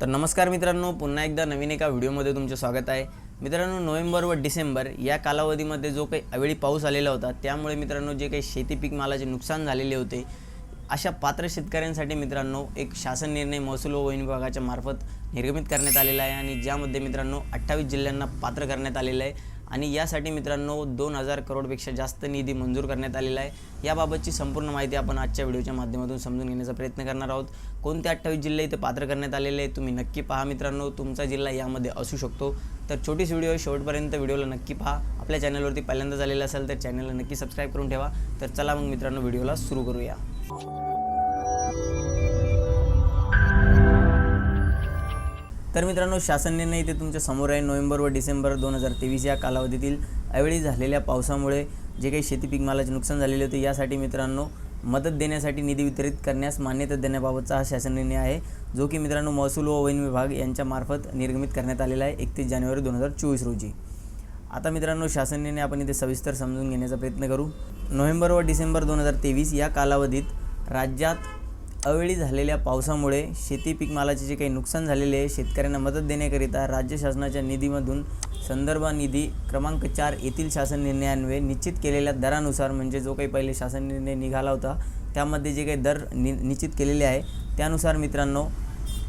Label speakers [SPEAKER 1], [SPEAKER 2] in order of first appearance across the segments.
[SPEAKER 1] तर नमस्कार मित्रांनो, पुन्हा एकदा नवीन एका व्हिडिओमध्ये तुमचे स्वागत आहे। मित्रांनो, नोव्हेंबर व डिसेंबर या कालावधीमध्ये जो काही अवेळी पाऊस आलेला होता, त्यामुळे मित्रांनो जे काही शेती पीक मालाचे नुकसान झालेले होते, अशा पात्र शेतकऱ्यांसाठी मित्रांनो एक शासन निर्णय महसूल व वन विभागाच्या मार्फत निर्गमित करण्यात आलेला आहे आणि ज्यामध्ये मित्रांनो 28 जिल्ह्यांना पात्र करण्यात आलेलं आहे आणि यासाठी मित्रांनो 2000 करोडपेक्षा जास्त निधी मंजूर करण्यात आलेला आहे। याबाबतची संपूर्ण माहिती आपण आजच्या व्हिडिओच्या माध्यमातून समजून घेण्याचा प्रयत्न करणार आहोत। कोणते 28 जिल्हे इथे पात्र करण्यात आलेले आहेत तुम्ही नक्की पहा मित्रांनो, तुमचा जिल्हा यामध्ये असू शकतो। तर छोटीच व्हिडिओ शेवटपर्यंत व्हिडिओला नक्की पहा। आपल्या चॅनलवरती पहिल्यांदा झालेला असेल तर चॅनलला नक्की सबस्क्राइब करून ठेवा। तर चला मग मित्रांनो व्हिडिओला सुरू करूया। तर मित्रांनो, शासन निर्णय इथे तुमच्या समोर आहे। नोव्हेंबर व डिसेंबर 2023 या कालावधीतील अवेळी झालेल्या पावसामुळे जे काही शेती पीक मालाचे नुकसान झालेले होते, यासाठी मित्रांनो मदत देण्यासाठी निधी वितरित करण्यास मान्यता देण्याबाबतचा हा शासन निर्णय आहे, जो की मित्रांनो महसूल व वन विभाग यांच्या मार्फत निर्गमित करण्यात आलेला आहे 31 जानेवारी 2024 रोजी। आता मित्रांनो शासन निर्णय आपण इथे सविस्तर समजून घेण्याचा प्रयत्न करू। नोव्हेंबर व डिसेंबर 2023 या कालावधीत राज्यात अवेळी झालेल्या पावसामुळे शेती पीक मालाचे जे काही नुकसान झालेले आहे, शेतकऱ्यांना मदत देण्याकरिता राज्य शासनाच्या निधीमधून संदर्भ निधी क्रमांक 4 येथील शासन निर्णयान्वये निश्चित केलेल्या दरानुसार, म्हणजे जो काही पहिले शासन निर्णय निघाला होता त्यामध्ये जे काही दर निश्चित केलेले आहे त्यानुसार मित्रांनो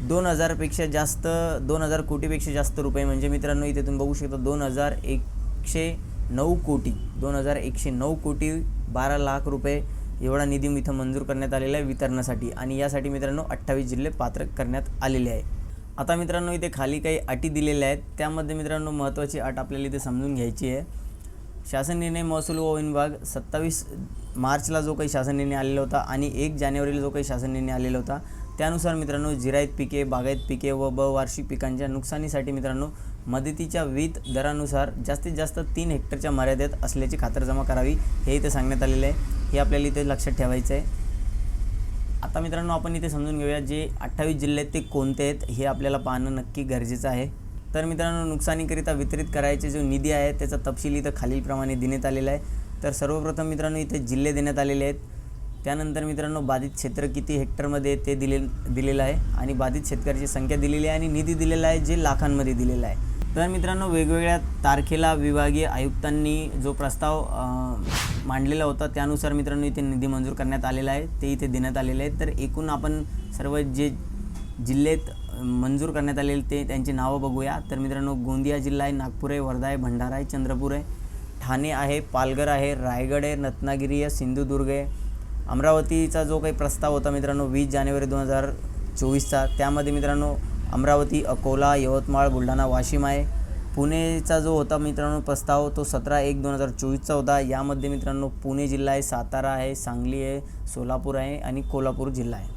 [SPEAKER 1] 2000पेक्षा जास्त 2000 कोटीपेक्षा जास्त रुपये, म्हणजे मित्रांनो इथे तुम्ही बघू शकता 2109 कोटी 2109 कोटी 12 लाख रुपये एवढा निधी इथं मंजूर करण्यात आलेला आहे वितरणासाठी आणि यासाठी मित्रांनो 28 जिल्हे पात्र करण्यात आलेले आहे। आता मित्रांनो इथे खाली काही अटी दिलेल्या आहेत, त्यामध्ये मित्रांनो महत्त्वाची अट आपल्याला इथे समजून घ्यायची आहे। शासन निर्णय महसूल व वन विभाग 27 मार्चला जो काही शासन निर्णय आलेला होता आणि 1 जानेवारीला जो काही शासन निर्णय आलेला होता, त्यानुसार मित्रांनो जिरायत पिके, बागायत पिके व वार्षिक पिकांच्या नुकसानीसाठी मित्रांनो मदतीच्या विहित दरानुसार जास्तीत जास्त 3 हेक्टरच्या मर्यादेत असल्याची खातरजमा करावी, हे इथे सांगण्यात आलेले आहे। हे आपल्याला इथे लक्षात ठेवायचं आहे। आता मित्रांनो आपण इथे समजून घेऊया जे 28 जिल्हे आहेत ते कोणते आहेत, हे आपल्याला पाहणं नक्की गरजेचं आहे। तर मित्रांनो नुकसानीकरिता वितरित करायचे जो निधी आहे त्याचा तपशील इथं खालीलप्रमाणे देण्यात आलेला आहे। तर सर्वप्रथम मित्रांनो इथे जिल्हे देण्यात आलेले आहेत, त्यानंतर मित्रांनो बाधित क्षेत्र किती हेक्टरमध्ये ते दिलेलं आहे आणि बाधित शेतकऱ्याची संख्या दिलेली आहे आणि निधी दिलेला आहे जे लाखांमध्ये दिलेला आहे। तर मित्रांनो वेगवेगळ्या तारखेला विभागीय आयुक्तांनी जो प्रस्ताव मांडलेला होता त्यानुसार मित्रांनो इथे निधी मंजूर करण्यात आलेला आहे, ते इथे देण्यात आलेले आहेत। तर एकूण आपण सर्व जे जिल्ह्यात मंजूर करण्यात आलेले ते त्यांची नावं बघूया। तर मित्रांनो गोंदिया जिल्हा आहे, नागपूर आहे, वर्धा आहे, भंडारा आहे, चंद्रपूर आहे, ठाणे आहे, पालघर आहे, रायगड आहे, रत्नागिरी आहे, सिंधुदुर्ग आहे। अमरावतीचा जो काही प्रस्ताव होता मित्रांनो 20 जानेवारी 2024चा, त्यामध्ये मित्रांनो अमरावती, अकोला, यवतमाळ, बुलढाणा, वाशिम आहे। पुणेचा जो होता मित्रांनो प्रस्ताव तो 17/1/2024चा होता। यामध्ये मित्रांनो पुणे जिल्हा आहे, सातारा आहे, सांगली आहे, सोलापूर आहे आणि कोल्हापूर जिल्हा आहे।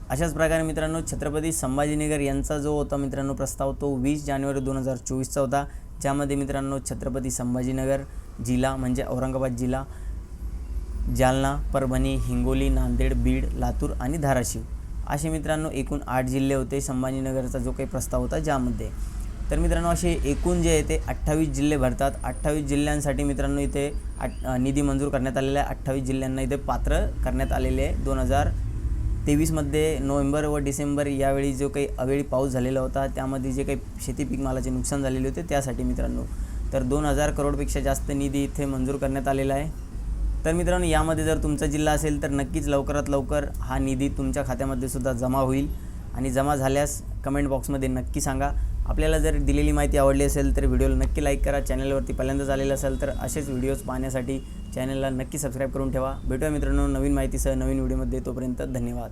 [SPEAKER 1] अशाच प्रकारे मित्रांनो छत्रपती संभाजीनगर यांचा जो होता मित्रांनो प्रस्ताव तो 20 जानेवारी 2024चा होता, ज्यामध्ये मित्रांनो छत्रपती संभाजीनगर जिल्हा म्हणजे औरंगाबाद जिल्हा, जालना, परभणी, हिंगोली, नांदेड, बीड, लातूर आणि धाराशिव असे मित्रांनो एकूण 8 जिल्हे होते संभाजीनगरचा जो काही प्रस्ताव होता ज्यामध्ये। तर मित्रांनो असे एकूण जे आहे ते 28 जिल्हे भरतात। 28 जिल्ह्यांसाठी मित्रांनो इथे निधी मंजूर करण्यात आलेला आहे। 28 जिल्ह्यांना इथे पात्र करण्यात आलेले आहे। 2023मध्ये नोव्हेंबर व डिसेंबर यावेळी जो काही अवेळी पाऊस झालेला होता त्यामध्ये जे काही शेती पीक मालाचे नुकसान झालेले होते त्यासाठी मित्रांनो तर 2000 करोडपेक्षा जास्त निधी इथे मंजूर करण्यात आलेला आहे। तर मित्रांनो यामध्ये जर तुमचा जिल्हा असेल तर नक्कीच लवकरात लवकर हा निधी तुमच्या खात्यामध्ये सुद्धा जमा होईल आणि जमा झाल्यास कमेंट बॉक्समध्ये नक्की सांगा। आपल्याला जर दिलेली माहिती आवडली असेल तर व्हिडिओला नक्की लाईक करा। चॅनलवरती पहिल्यांदाच आलेलं असेल तर असेच व्हिडिओज पाहण्यासाठी चॅनलला नक्की सबस्क्राईब करून ठेवा। भेटूया मित्रांनो नवीन माहितीसह नवीन व्हिडिओमध्ये, तोपर्यंत धन्यवाद।